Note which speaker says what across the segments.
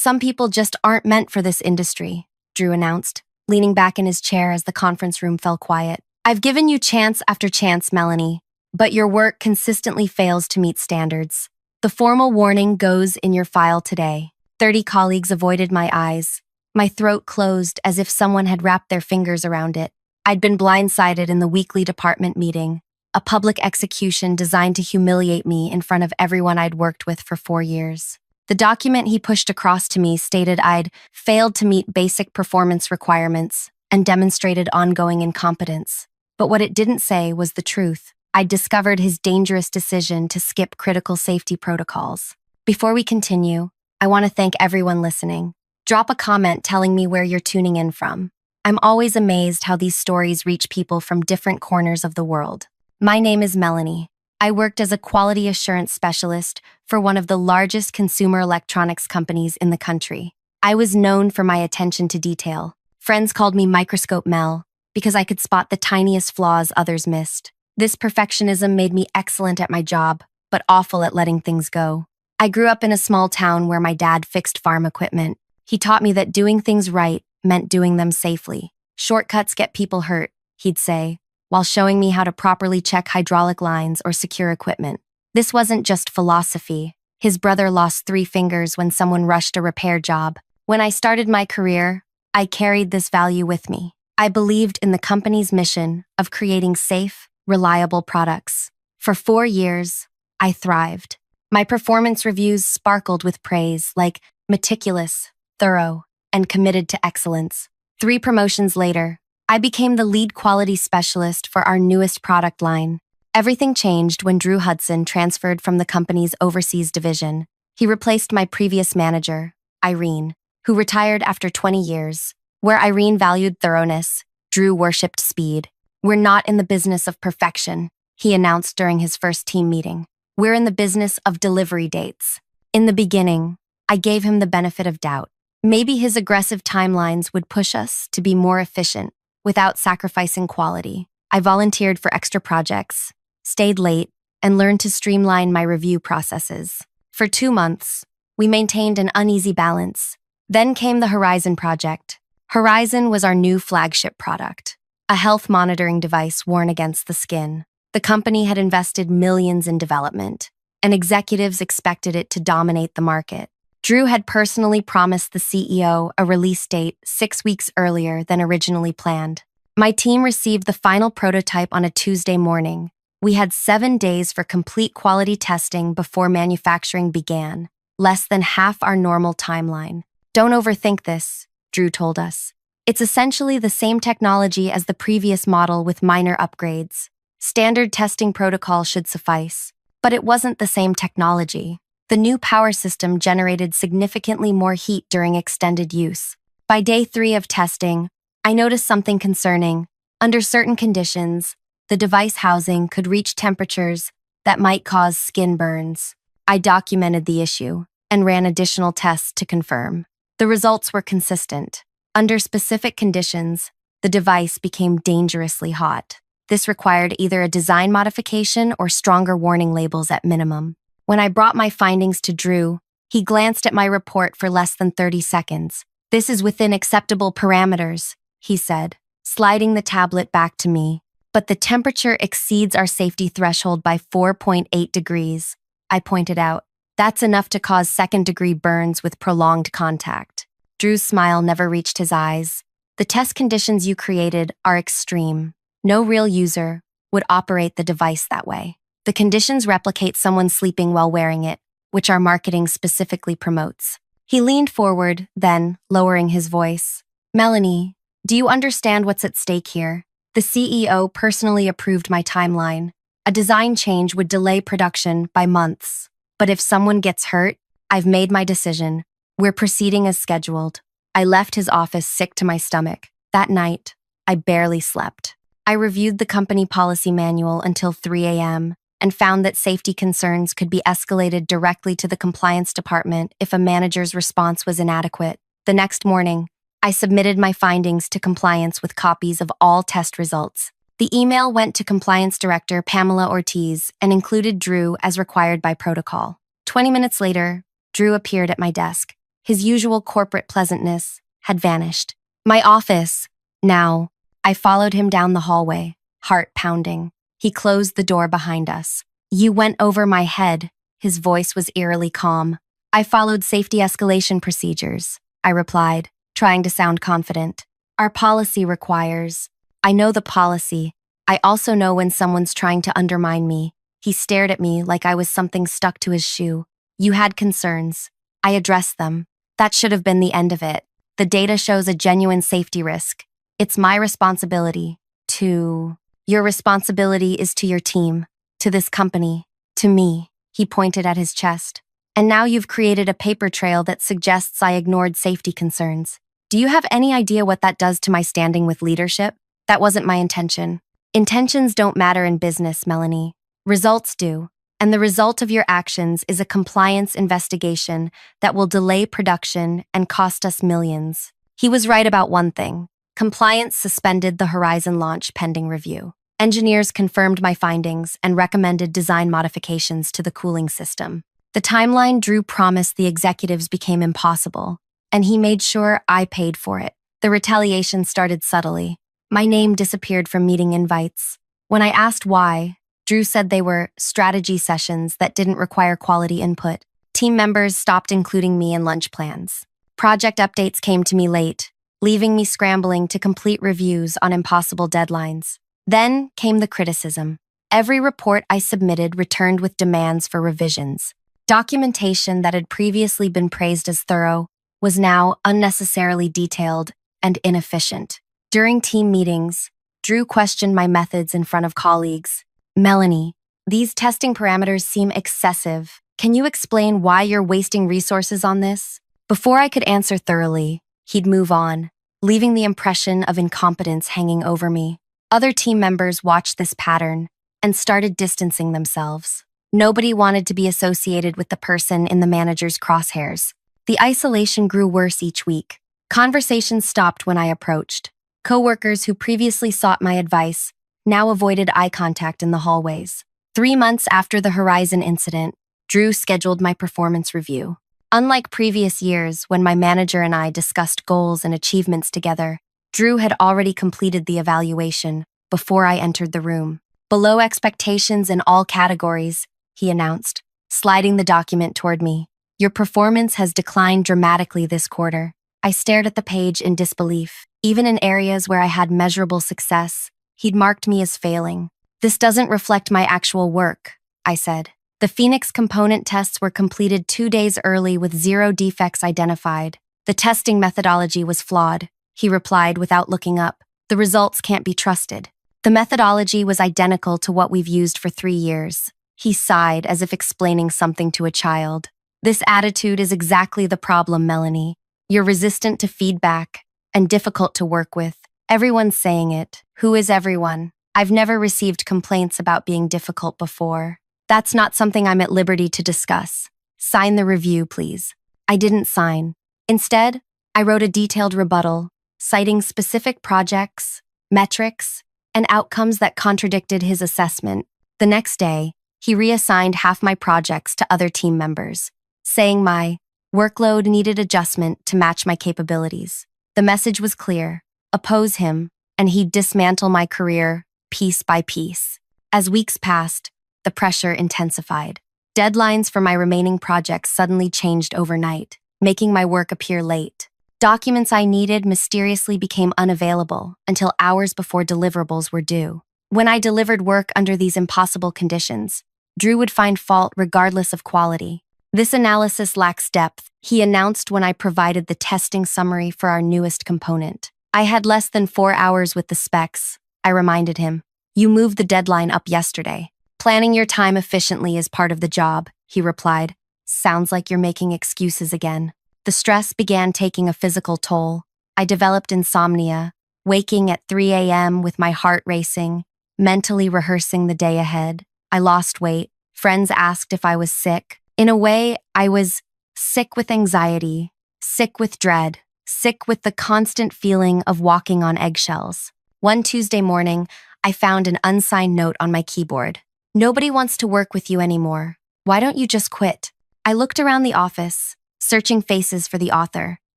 Speaker 1: Some people just aren't meant for this industry, Drew announced, leaning back in his chair as the conference room fell quiet. I've given you chance after chance, Melanie, but your work consistently fails to meet standards. The formal warning goes in your file today. 30 colleagues avoided my eyes. My throat closed as if someone had wrapped their fingers around it. I'd been blindsided in the weekly department meeting, a public execution designed to humiliate me in front of everyone I'd worked with for 4 years. The document he pushed across to me stated I'd failed to meet basic performance requirements and demonstrated ongoing incompetence. But what it didn't say was the truth. I'd discovered his dangerous decision to skip critical safety protocols. Before we continue, I want to thank everyone listening. Drop a comment telling me where you're tuning in from. I'm always amazed how these stories reach people from different corners of the world. My name is Melanie. I worked as a quality assurance specialist for one of the largest consumer electronics companies in the country. I was known for my attention to detail. Friends called me Microscope Mel because I could spot the tiniest flaws others missed. This perfectionism made me excellent at my job, but awful at letting things go. I grew up in a small town where my dad fixed farm equipment. He taught me that doing things right meant doing them safely. Shortcuts get people hurt, he'd say, while showing me how to properly check hydraulic lines or secure equipment. This wasn't just philosophy. His brother lost 3 fingers when someone rushed a repair job. When I started my career, I carried this value with me. I believed in the company's mission of creating safe, reliable products. For 4 years, I thrived. My performance reviews sparkled with praise like meticulous, thorough, and committed to excellence. 3 promotions later, I became the lead quality specialist for our newest product line. Everything changed when Drew Hudson transferred from the company's overseas division. He replaced my previous manager, Irene, who retired after 20 years. Where Irene valued thoroughness, Drew worshipped speed. We're not in the business of perfection, he announced during his first team meeting. We're in the business of delivery dates. In the beginning, I gave him the benefit of doubt. Maybe his aggressive timelines would push us to be more efficient without sacrificing quality. I volunteered for extra projects, stayed late, and learned to streamline my review processes. For 2 months, we maintained an uneasy balance. Then came the Horizon project. Horizon was our new flagship product, a health monitoring device worn against the skin. The company had invested millions in development, and executives expected it to dominate the market. Drew had personally promised the CEO a release date 6 weeks earlier than originally planned. My team received the final prototype on a Tuesday morning. We had 7 days for complete quality testing before manufacturing began, less than half our normal timeline. Don't overthink this, Drew told us. It's essentially the same technology as the previous model with minor upgrades. Standard testing protocol should suffice. But it wasn't the same technology. The new power system generated significantly more heat during extended use. By day 3 of testing, I noticed something concerning. Under certain conditions, the device housing could reach temperatures that might cause skin burns. I documented the issue and ran additional tests to confirm. The results were consistent. Under specific conditions, the device became dangerously hot. This required either a design modification or stronger warning labels at minimum. When I brought my findings to Drew, he glanced at my report for less than 30 seconds. "This is within acceptable parameters," he said, sliding the tablet back to me. "But the temperature exceeds our safety threshold by 4.8 degrees, I pointed out. "That's enough to cause second-degree burns with prolonged contact." Drew's smile never reached his eyes. "The test conditions you created are extreme. No real user would operate the device that way. The conditions replicate someone sleeping while wearing it, which our marketing specifically promotes." He leaned forward, then, lowering his voice, "Melanie, do you understand what's at stake here? The CEO personally approved my timeline. A design change would delay production by months. But if someone gets hurt, I've made my decision. We're proceeding as scheduled." I left his office sick to my stomach. That night, I barely slept. I reviewed the company policy manual until 3 a.m. and found that safety concerns could be escalated directly to the compliance department if a manager's response was inadequate. The next morning, I submitted my findings to compliance with copies of all test results. The email went to Compliance Director Pamela Ortiz and included Drew as required by protocol. 20 minutes later, Drew appeared at my desk. His usual corporate pleasantness had vanished. My office. Now, I followed him down the hallway, heart pounding. He closed the door behind us. You went over my head. His voice was eerily calm. I followed safety escalation procedures, I replied, trying to sound confident. Our policy requires. I know the policy. I also know when someone's trying to undermine me. He stared at me like I was something stuck to his shoe. You had concerns. I addressed them. That should have been the end of it. The data shows a genuine safety risk. It's my responsibility to... Your responsibility is to your team, to this company, to me. He pointed at his chest. And now you've created a paper trail that suggests I ignored safety concerns. Do you have any idea what that does to my standing with leadership? That wasn't my intention. Intentions don't matter in business, Melanie. Results do. And the result of your actions is a compliance investigation that will delay production and cost us millions. He was right about one thing. Compliance suspended the Horizon launch pending review. Engineers confirmed my findings and recommended design modifications to the cooling system. The timeline Drew promised the executives became impossible, and he made sure I paid for it. The retaliation started subtly. My name disappeared from meeting invites. When I asked why, Drew said they were strategy sessions that didn't require quality input. Team members stopped including me in lunch plans. Project updates came to me late, leaving me scrambling to complete reviews on impossible deadlines. Then came the criticism. Every report I submitted returned with demands for revisions. Documentation that had previously been praised as thorough was now unnecessarily detailed and inefficient. During team meetings, Drew questioned my methods in front of colleagues. Melanie, these testing parameters seem excessive. Can you explain why you're wasting resources on this? Before I could answer thoroughly, he'd move on, leaving the impression of incompetence hanging over me. Other team members watched this pattern and started distancing themselves. Nobody wanted to be associated with the person in the manager's crosshairs. The isolation grew worse each week. Conversations stopped when I approached. Coworkers who previously sought my advice now avoided eye contact in the hallways. 3 months after the Horizon incident, Drew scheduled my performance review. Unlike previous years when my manager and I discussed goals and achievements together, Drew had already completed the evaluation before I entered the room. Below expectations in all categories, he announced, sliding the document toward me. Your performance has declined dramatically this quarter. I stared at the page in disbelief. Even in areas where I had measurable success, he'd marked me as failing. This doesn't reflect my actual work, I said. The Phoenix component tests were completed 2 days early with 0 defects identified. The testing methodology was flawed, he replied without looking up. The results can't be trusted. The methodology was identical to what we've used for 3 years. He sighed as if explaining something to a child. This attitude is exactly the problem, Melanie. You're resistant to feedback and difficult to work with. Everyone's saying it. Who is everyone? I've never received complaints about being difficult before. That's not something I'm at liberty to discuss. Sign the review, please. I didn't sign. Instead, I wrote a detailed rebuttal, citing specific projects, metrics, and outcomes that contradicted his assessment. The next day, he reassigned half my projects to other team members, saying my workload needed adjustment to match my capabilities. The message was clear. Oppose him, and he'd dismantle my career piece by piece. As weeks passed, the pressure intensified. Deadlines for my remaining projects suddenly changed overnight, making my work appear late. Documents I needed mysteriously became unavailable until hours before deliverables were due. When I delivered work under these impossible conditions, Drew would find fault regardless of quality. This analysis lacks depth, he announced when I provided the testing summary for our newest component. I had less than 4 hours with the specs, I reminded him. You moved the deadline up yesterday. Planning your time efficiently is part of the job, he replied. Sounds like you're making excuses again. The stress began taking a physical toll. I developed insomnia, waking at 3 a.m. with my heart racing, mentally rehearsing the day ahead. I lost weight. Friends asked if I was sick. In a way, I was sick with anxiety, sick with dread, sick with the constant feeling of walking on eggshells. One Tuesday morning, I found an unsigned note on my keyboard. Nobody wants to work with you anymore. Why don't you just quit? I looked around the office, searching faces for the author,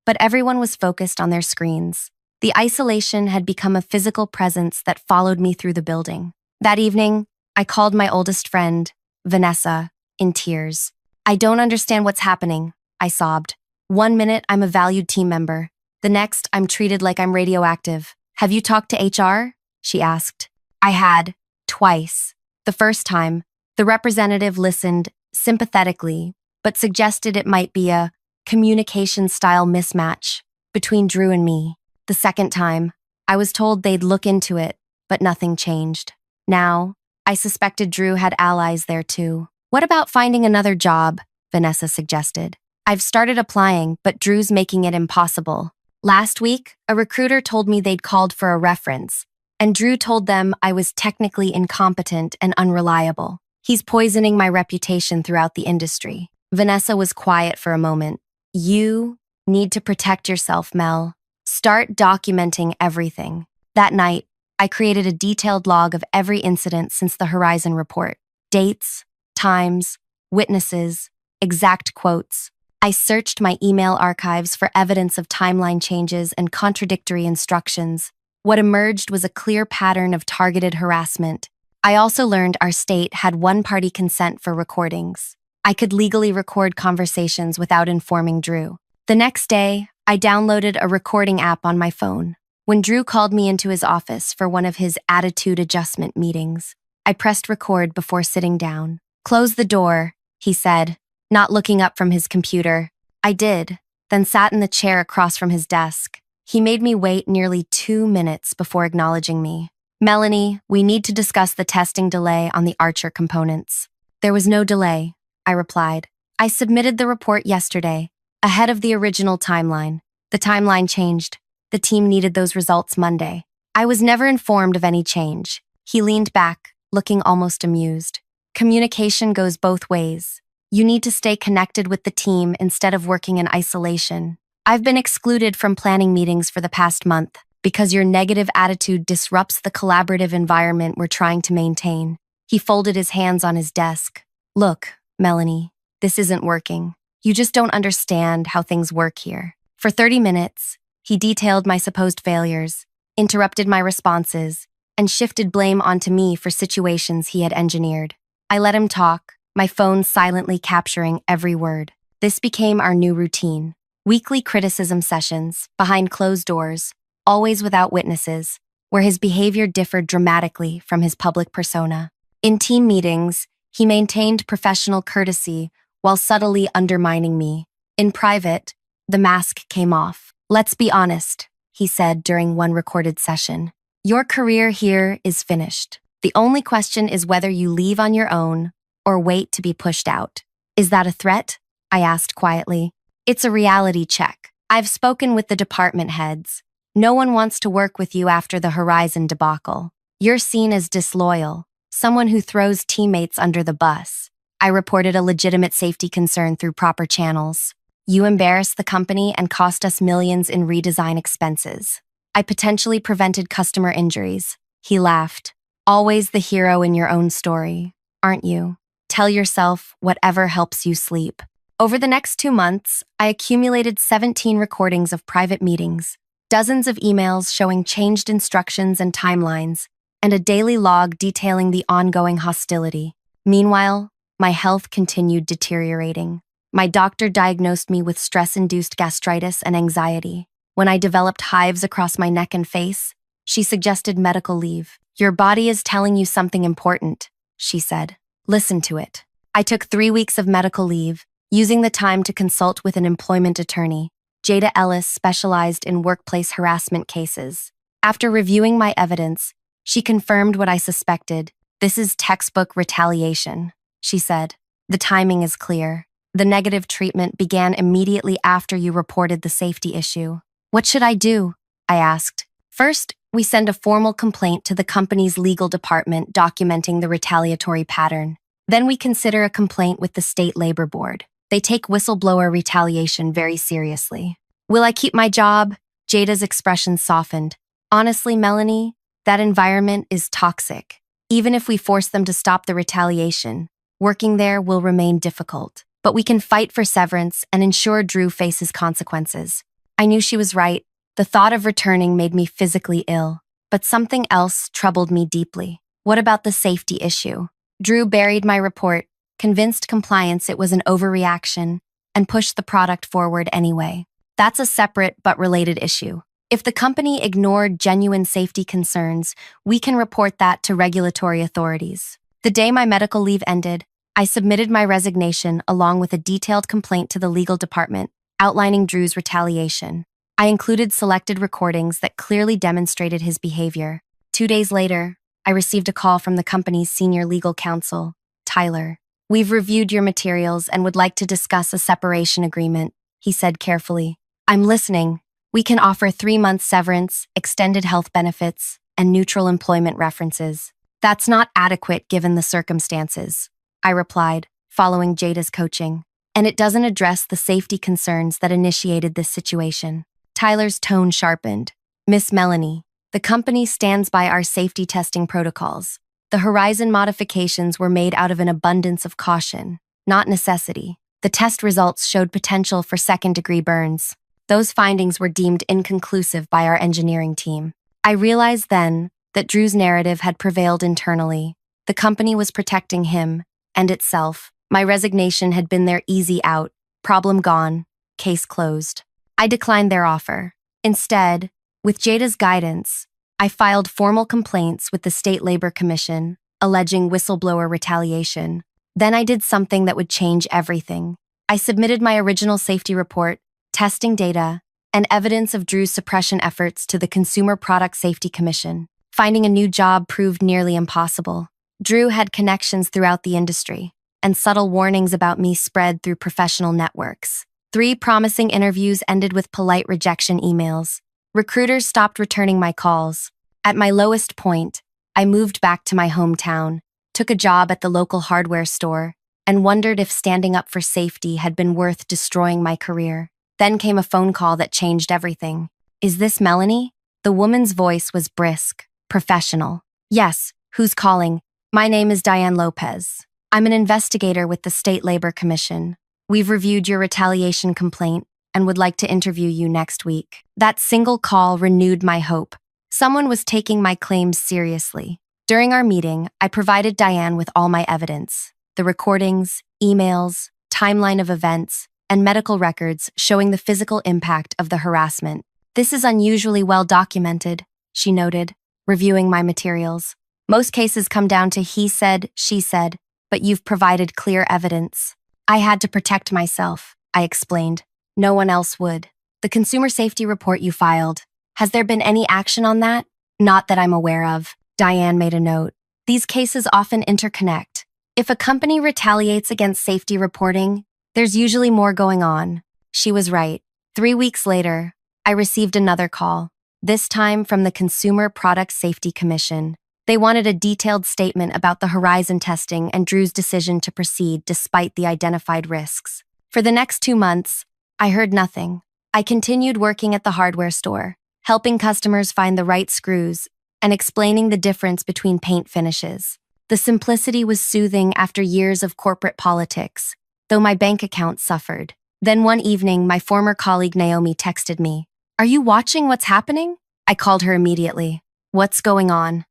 Speaker 1: but everyone was focused on their screens. The isolation had become a physical presence that followed me through the building. That evening, I called my oldest friend, Vanessa, in tears. "I don't understand what's happening," I sobbed. "One minute, I'm a valued team member. The next, I'm treated like I'm radioactive. Have you talked to HR?" she asked. I had, twice. The first time, the representative listened sympathetically, but suggested it might be a communication style mismatch between Drew and me. The second time, I was told they'd look into it, but nothing changed. Now, I suspected Drew had allies there too. "What about finding another job?" Vanessa suggested. "I've started applying, but Drew's making it impossible. Last week, a recruiter told me they'd called for a reference, and Drew told them I was technically incompetent and unreliable. He's poisoning my reputation throughout the industry." Vanessa was quiet for a moment. "You need to protect yourself, Mel. Start documenting everything." That night, I created a detailed log of every incident since the Horizon report. Dates, times, witnesses, exact quotes. I searched my email archives for evidence of timeline changes and contradictory instructions. What emerged was a clear pattern of targeted harassment. I also learned our state had one-party consent for recordings. I could legally record conversations without informing Drew. The next day, I downloaded a recording app on my phone. When Drew called me into his office for one of his attitude adjustment meetings, I pressed record before sitting down. "Close the door," he said, not looking up from his computer. I did, then sat in the chair across from his desk. He made me wait nearly 2 minutes before acknowledging me. "Melanie, we need to discuss the testing delay on the Archer components." "There was no delay," I replied. "I submitted the report yesterday, ahead of the original timeline. The timeline changed. The team needed those results Monday. I was never informed of any change." He leaned back, looking almost amused. "Communication goes both ways. You need to stay connected with the team instead of working in isolation. I've been excluded from planning meetings for the past month because your negative attitude disrupts the collaborative environment we're trying to maintain." He folded his hands on his desk. "Look, Melanie, this isn't working. You just don't understand how things work here." For 30 minutes, he detailed my supposed failures, interrupted my responses, and shifted blame onto me for situations he had engineered. I let him talk, my phone silently capturing every word. This became our new routine. Weekly criticism sessions, behind closed doors, always without witnesses, where his behavior differed dramatically from his public persona. In team meetings, he maintained professional courtesy while subtly undermining me. In private, the mask came off. "Let's be honest," he said during one recorded session. "Your career here is finished. The only question is whether you leave on your own or wait to be pushed out." "Is that a threat?" I asked quietly. "It's a reality check. I've spoken with the department heads. No one wants to work with you after the Horizon debacle. You're seen as disloyal, someone who throws teammates under the bus." I reported a legitimate safety concern through proper channels. "You embarrassed the company and cost us millions in redesign expenses. I potentially prevented customer injuries." He laughed. "Always the hero in your own story, aren't you? Tell yourself whatever helps you sleep." Over the next 2 months, I accumulated 17 recordings of private meetings, dozens of emails showing changed instructions and timelines, and a daily log detailing the ongoing hostility. Meanwhile, my health continued deteriorating. My doctor diagnosed me with stress-induced gastritis and anxiety. When I developed hives across my neck and face, she suggested medical leave. "Your body is telling you something important," she said. "Listen to it." I took 3 weeks of medical leave, using the time to consult with an employment attorney. Jada Ellis specialized in workplace harassment cases. After reviewing my evidence, she confirmed what I suspected. "This is textbook retaliation," she said. "The timing is clear. The negative treatment began immediately after you reported the safety issue." "What should I do?" I asked. "First, we send a formal complaint to the company's legal department documenting the retaliatory pattern. Then we consider a complaint with the state labor board. They take whistleblower retaliation very seriously." "Will I keep my job?" Jada's expression softened. "Honestly, Melanie, that environment is toxic. Even if we force them to stop the retaliation, working there will remain difficult. but we can fight for severance and ensure Drew faces consequences. I knew she was right. The thought of returning made me physically ill, but something else troubled me deeply. What about the safety issue? Drew buried my report, convinced compliance it was an overreaction, and pushed the product forward anyway. That's a separate but related issue. If the company ignored genuine safety concerns, we can report that to regulatory authorities. The day my medical leave ended, I submitted my resignation along with a detailed complaint to the legal department, outlining Drew's retaliation. I included selected recordings that clearly demonstrated his behavior. 2 days later, I received a call from the company's senior legal counsel, Tyler. "We've reviewed your materials and would like to discuss a separation agreement," he said carefully. "I'm listening. We can offer 3-month severance, extended health benefits, and neutral employment references." "That's not adequate given the circumstances," I replied, following Jada's coaching. "And it doesn't address the safety concerns that initiated this situation." Tyler's tone sharpened. "Miss Melanie, the company stands by our safety testing protocols. The Horizon modifications were made out of an abundance of caution, not necessity. The test results showed potential for second-degree burns. Those findings were deemed inconclusive by our engineering team." I realized then that Drew's narrative had prevailed internally. The company was protecting him and itself. My resignation had been their easy out. Problem gone. Case closed. I declined their offer. Instead, with Jada's guidance, I filed formal complaints with the State Labor Commission, alleging whistleblower retaliation. Then I did something that would change everything. I submitted my original safety report, testing data, and evidence of Drew's suppression efforts to the Consumer Product Safety Commission. Finding a new job proved nearly impossible. Drew had connections throughout the industry, and subtle warnings about me spread through professional networks. 3 promising interviews ended with polite rejection emails. Recruiters stopped returning my calls. At my lowest point, I moved back to my hometown, took a job at the local hardware store, and wondered if standing up for safety had been worth destroying my career. Then came a phone call that changed everything. "Is this Melanie?" The woman's voice was brisk, professional. "Yes, who's calling?" "My name is Diane Lopez. I'm an investigator with the State Labor Commission. We've reviewed your retaliation complaint and would like to interview you next week." That single call renewed my hope. Someone was taking my claims seriously. During our meeting, I provided Diane with all my evidence: the recordings, emails, timeline of events, and medical records showing the physical impact of the harassment. "This is unusually well documented," she noted, reviewing my materials. "Most cases come down to he said, she said, but you've provided clear evidence." "I had to protect myself," I explained. "No one else would." "The consumer safety report you filed, has there been any action on that?" "Not that I'm aware of," Diane made a note. "These cases often interconnect. If a company retaliates against safety reporting, there's usually more going on." She was right. 3 weeks later, I received another call, this time from the Consumer Product Safety Commission. They wanted a detailed statement about the Horizon testing and Drew's decision to proceed despite the identified risks. For the next 2 months, I heard nothing. I continued working at the hardware store, helping customers find the right screws and explaining the difference between paint finishes. The simplicity was soothing after years of corporate politics, though my bank account suffered. Then one evening, my former colleague Naomi texted me, "Are you watching what's happening?" I called her immediately. "What's going on?"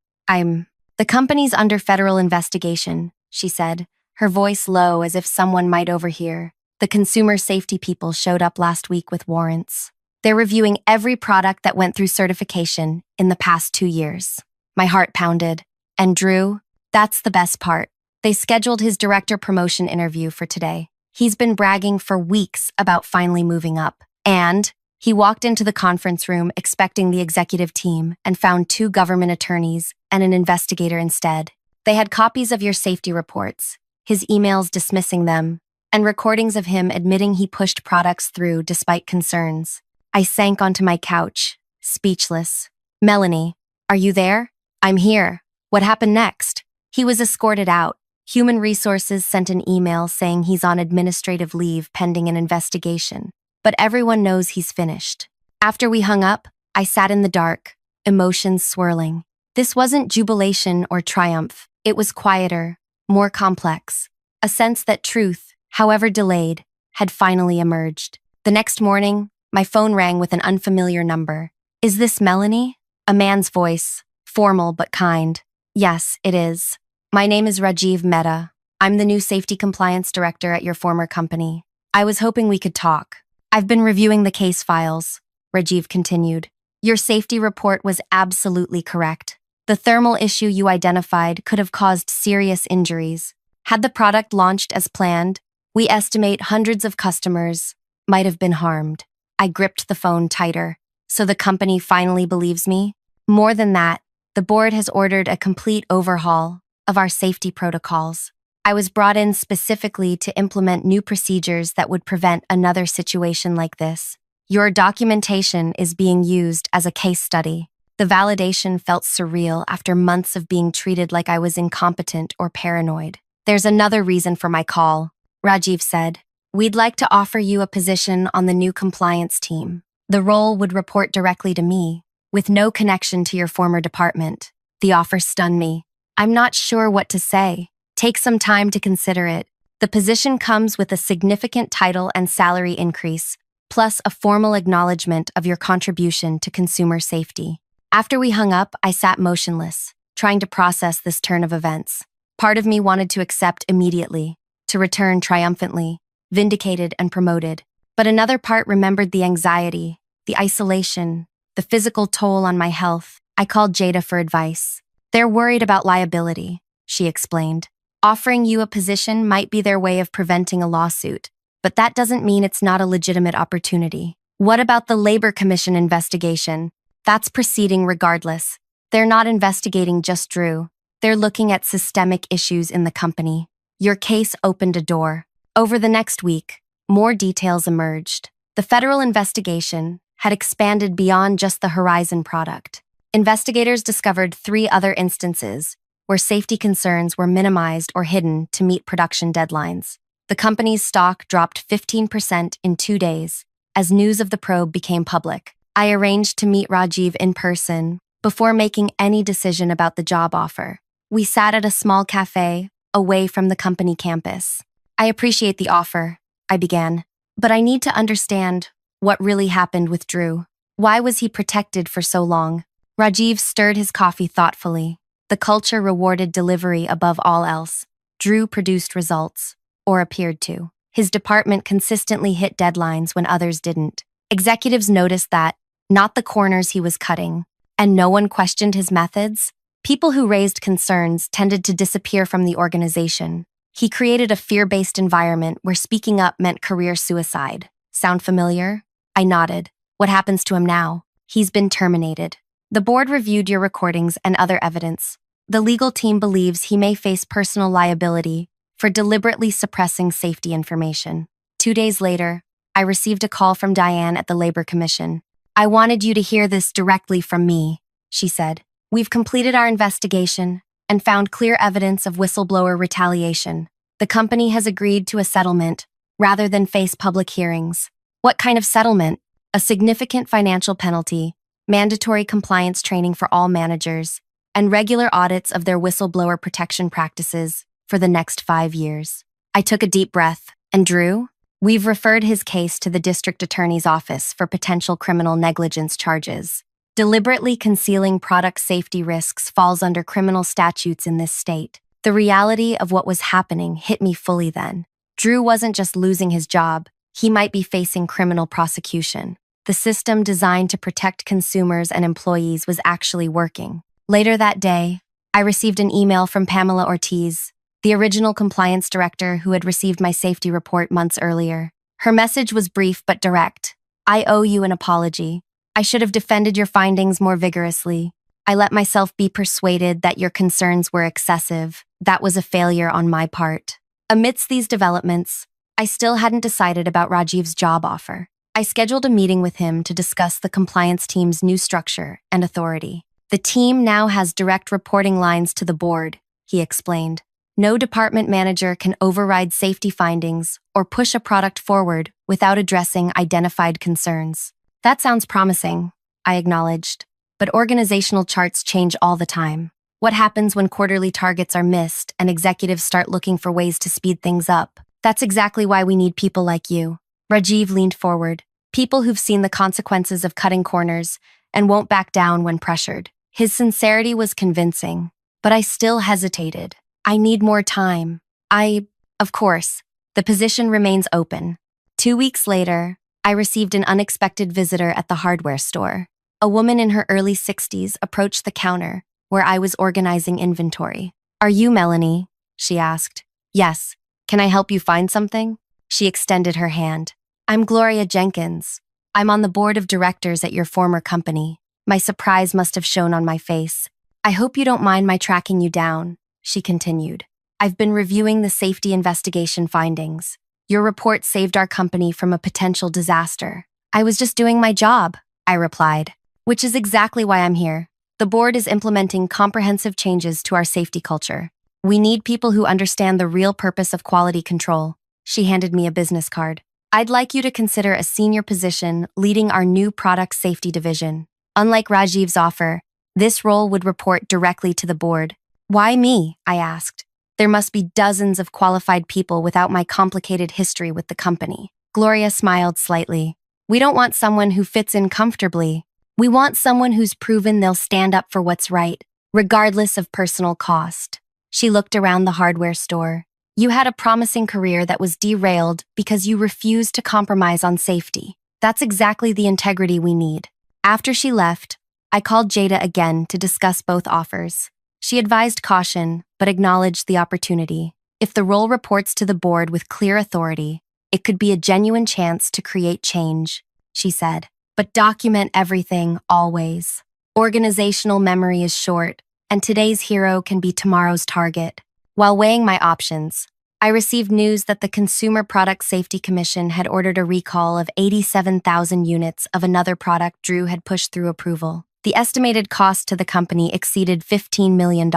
Speaker 1: "The company's under federal investigation," she said, her voice low as if someone might overhear. "The consumer safety people showed up last week with warrants. They're reviewing every product that went through certification in the past 2 years." My heart pounded. And Drew? That's the best part. They scheduled his director promotion interview for today. He's been bragging for weeks about finally moving up. And he walked into the conference room expecting the executive team and found 2 government attorneys and an investigator instead. They had copies of your safety reports, his emails dismissing them, and recordings of him admitting he pushed products through despite concerns. I sank onto my couch, speechless. "Melanie, are you there?" "I'm here. What happened next?" "He was escorted out. Human Resources sent an email saying he's on administrative leave pending an investigation. But everyone knows he's finished." After we hung up, I sat in the dark, emotions swirling. This wasn't jubilation or triumph. It was quieter, more complex. A sense that truth, however delayed, had finally emerged. The next morning, my phone rang with an unfamiliar number. "Is this Melanie?" A man's voice, formal but kind. "Yes, it is. My name is Rajiv Mehta. I'm the new safety compliance director at your former company. I was hoping we could talk." "I've been reviewing the case files," Rajiv continued. "Your safety report was absolutely correct. The thermal issue you identified could have caused serious injuries. Had the product launched as planned, we estimate hundreds of customers might have been harmed." I gripped the phone tighter. "So the company finally believes me?" "More than that, the board has ordered a complete overhaul of our safety protocols. I was brought in specifically to implement new procedures that would prevent another situation like this. Your documentation is being used as a case study." The validation felt surreal after months of being treated like I was incompetent or paranoid. "There's another reason for my call," Rajiv said. "We'd like to offer you a position on the new compliance team. The role would report directly to me, with no connection to your former department." The offer stunned me. "I'm not sure what to say. Take some time to consider it. The position comes with a significant title and salary increase, plus a formal acknowledgement of your contribution to consumer safety." After we hung up, I sat motionless, trying to process this turn of events. Part of me wanted to accept immediately, to return triumphantly, vindicated and promoted. But another part remembered the anxiety, the isolation, the physical toll on my health. I called Jada for advice. "They're worried about liability," she explained. "Offering you a position might be their way of preventing a lawsuit, but that doesn't mean it's not a legitimate opportunity." "What about the Labor Commission investigation?" "That's proceeding regardless. They're not investigating just Drew. They're looking at systemic issues in the company. Your case opened a door." Over the next week, more details emerged. The federal investigation had expanded beyond just the Horizon product. Investigators discovered 3 other instances where safety concerns were minimized or hidden to meet production deadlines. The company's stock dropped 15% in 2 days as news of the probe became public. I arranged to meet Rajiv in person before making any decision about the job offer. We sat at a small cafe away from the company campus. "I appreciate the offer," I began, "but I need to understand what really happened with Drew. Why was he protected for so long?" Rajiv stirred his coffee thoughtfully. The culture rewarded delivery above all else. Drew produced results, or appeared to. His department consistently hit deadlines when others didn't. Executives noticed that, not the corners he was cutting, and no one questioned his methods. People who raised concerns tended to disappear from the organization. He created a fear-based environment where speaking up meant career suicide. Sound familiar? I nodded. "What happens to him now?" "He's been terminated. The board reviewed your recordings and other evidence. The legal team believes he may face personal liability for deliberately suppressing safety information." 2 days later, I received a call from Diane at the Labor Commission. "I wanted you to hear this directly from me," she said. "We've completed our investigation and found clear evidence of whistleblower retaliation. The company has agreed to a settlement rather than face public hearings." "What kind of settlement?" "A significant financial penalty, mandatory compliance training for all managers, and regular audits of their whistleblower protection practices for the next 5 years. I took a deep breath. "And Drew?" "We've referred his case to the district attorney's office for potential criminal negligence charges. Deliberately concealing product safety risks falls under criminal statutes in this state." The reality of what was happening hit me fully then. Drew wasn't just losing his job, he might be facing criminal prosecution. The system designed to protect consumers and employees was actually working. Later that day, I received an email from Pamela Ortiz, the original compliance director who had received my safety report months earlier. Her message was brief but direct. "I owe you an apology. I should have defended your findings more vigorously. I let myself be persuaded that your concerns were excessive. That was a failure on my part." Amidst these developments, I still hadn't decided about Rajiv's job offer. I scheduled a meeting with him to discuss the compliance team's new structure and authority. "The team now has direct reporting lines to the board," he explained. "No department manager can override safety findings or push a product forward without addressing identified concerns." "That sounds promising," I acknowledged. "But organizational charts change all the time. What happens when quarterly targets are missed and executives start looking for ways to speed things up?" That's exactly why we need people like you. Rajiv leaned forward. People who've seen the consequences of cutting corners and won't back down when pressured. His sincerity was convincing, but I still hesitated. I need more time. Of course, the position remains open. 2 weeks later, I received an unexpected visitor at the hardware store. A woman in her early 60s approached the counter where I was organizing inventory. "Are you Melanie?" she asked. "Yes. Can I help you find something?" She extended her hand. "I'm Gloria Jenkins. I'm on the board of directors at your former company." My surprise must have shown on my face. "I hope you don't mind my tracking you down," she continued. "I've been reviewing the safety investigation findings. Your report saved our company from a potential disaster." "I was just doing my job," I replied, "which is exactly why I'm here. The board is implementing comprehensive changes to our safety culture. We need people who understand the real purpose of quality control." She handed me a business card. "I'd like you to consider a senior position leading our new product safety division. Unlike Rajiv's offer, this role would report directly to the board." "Why me?" I asked. "There must be dozens of qualified people without my complicated history with the company." Gloria smiled slightly. "We don't want someone who fits in comfortably. We want someone who's proven they'll stand up for what's right, regardless of personal cost." She looked around the hardware store. "You had a promising career that was derailed because you refused to compromise on safety. That's exactly the integrity we need." After she left, I called Jada again to discuss both offers. She advised caution, but acknowledged the opportunity. If the role reports to the board with clear authority, it could be a genuine chance to create change, she said. "But document everything, always. Organizational memory is short, and today's hero can be tomorrow's target." While weighing my options, I received news that the Consumer Product Safety Commission had ordered a recall of 87,000 units of another product Drew had pushed through approval. The estimated cost to the company exceeded $15 million.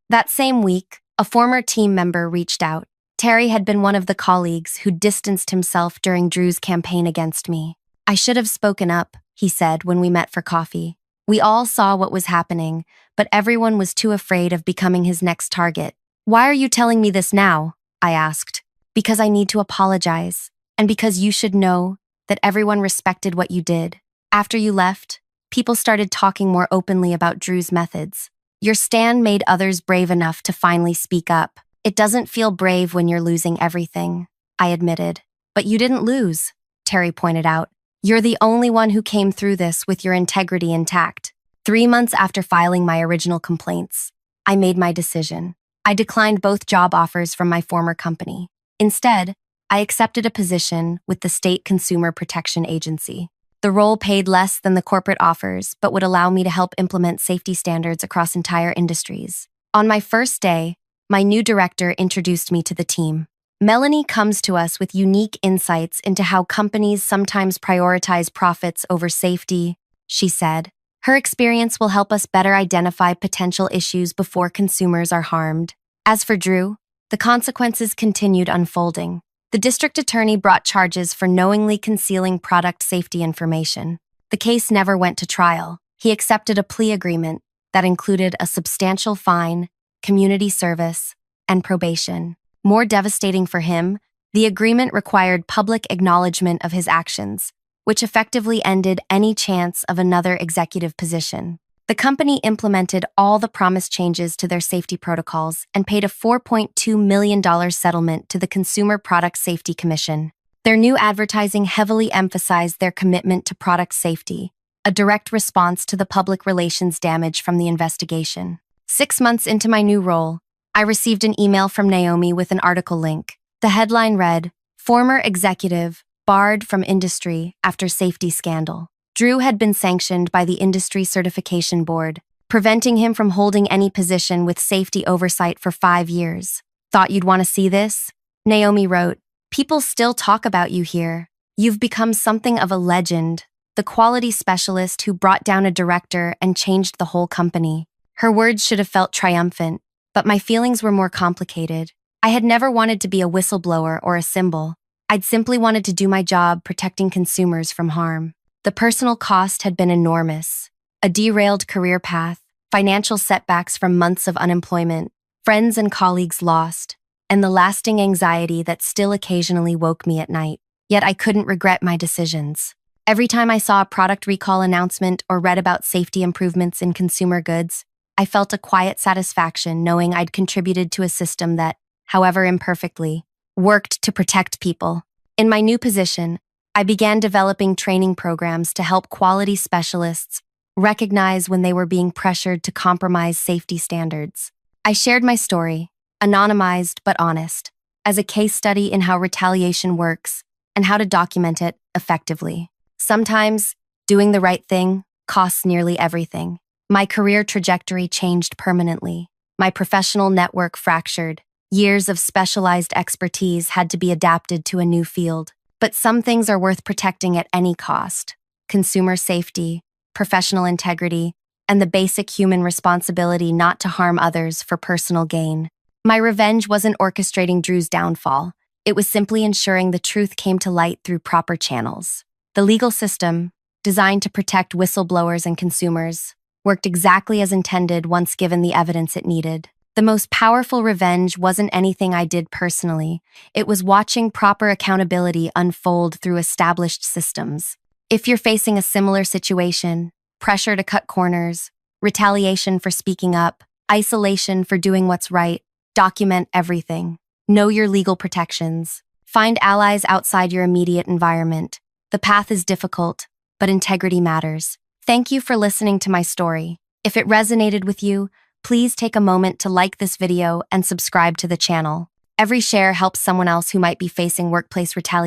Speaker 1: That same week, a former team member reached out. Terry had been one of the colleagues who distanced himself during Drew's campaign against me. "I should have spoken up," he said when we met for coffee. "We all saw what was happening, but everyone was too afraid of becoming his next target." "Why are you telling me this now?" I asked. "Because I need to apologize, and because you should know that everyone respected what you did. After you left, people started talking more openly about Drew's methods. Your stand made others brave enough to finally speak up." "It doesn't feel brave when you're losing everything," I admitted. "But you didn't lose," Terry pointed out. "You're the only one who came through this with your integrity intact." 3 months after filing my original complaints, I made my decision. I declined both job offers from my former company. Instead, I accepted a position with the State Consumer Protection Agency. The role paid less than the corporate offers, but would allow me to help implement safety standards across entire industries. On my first day, my new director introduced me to the team. "Melanie comes to us with unique insights into how companies sometimes prioritize profits over safety," she said. "Her experience will help us better identify potential issues before consumers are harmed." As for Drew, the consequences continued unfolding. The district attorney brought charges for knowingly concealing product safety information. The case never went to trial. He accepted a plea agreement that included a substantial fine, community service, and probation. More devastating for him, the agreement required public acknowledgement of his actions, which effectively ended any chance of another executive position. The company implemented all the promised changes to their safety protocols and paid a $4.2 million settlement to the Consumer Product Safety Commission. Their new advertising heavily emphasized their commitment to product safety, a direct response to the public relations damage from the investigation. 6 months into my new role, I received an email from Naomi with an article link. The headline read, "Former Executive Barred from Industry After Safety Scandal." Drew had been sanctioned by the Industry Certification Board, preventing him from holding any position with safety oversight for 5 years. "Thought you'd want to see this?" Naomi wrote, "People still talk about you here. You've become something of a legend, the quality specialist who brought down a director and changed the whole company." Her words should have felt triumphant, but my feelings were more complicated. I had never wanted to be a whistleblower or a symbol. I'd simply wanted to do my job protecting consumers from harm. The personal cost had been enormous. A derailed career path, financial setbacks from months of unemployment, friends and colleagues lost. and the lasting anxiety that still occasionally woke me at night. Yet I couldn't regret my decisions. Every time I saw a product recall announcement or read about safety improvements in consumer goods, I felt a quiet satisfaction knowing I'd contributed to a system that, however imperfectly, worked to protect people. In my new position, I began developing training programs to help quality specialists recognize when they were being pressured to compromise safety standards. I shared my story, anonymized but honest, as a case study in how retaliation works and how to document it effectively. Sometimes, doing the right thing costs nearly everything. My career trajectory changed permanently. My professional network fractured. Years of specialized expertise had to be adapted to a new field. But some things are worth protecting at any cost: consumer safety, professional integrity, and the basic human responsibility not to harm others for personal gain. My revenge wasn't orchestrating Drew's downfall. It was simply ensuring the truth came to light through proper channels. The legal system, designed to protect whistleblowers and consumers, worked exactly as intended once given the evidence it needed. The most powerful revenge wasn't anything I did personally. It was watching proper accountability unfold through established systems. If you're facing a similar situation, pressure to cut corners, retaliation for speaking up, isolation for doing what's right, document everything. Know your legal protections. Find allies outside your immediate environment. The path is difficult, but integrity matters. Thank you for listening to my story. If it resonated with you, please take a moment to like this video and subscribe to the channel. Every share helps someone else who might be facing workplace retaliation.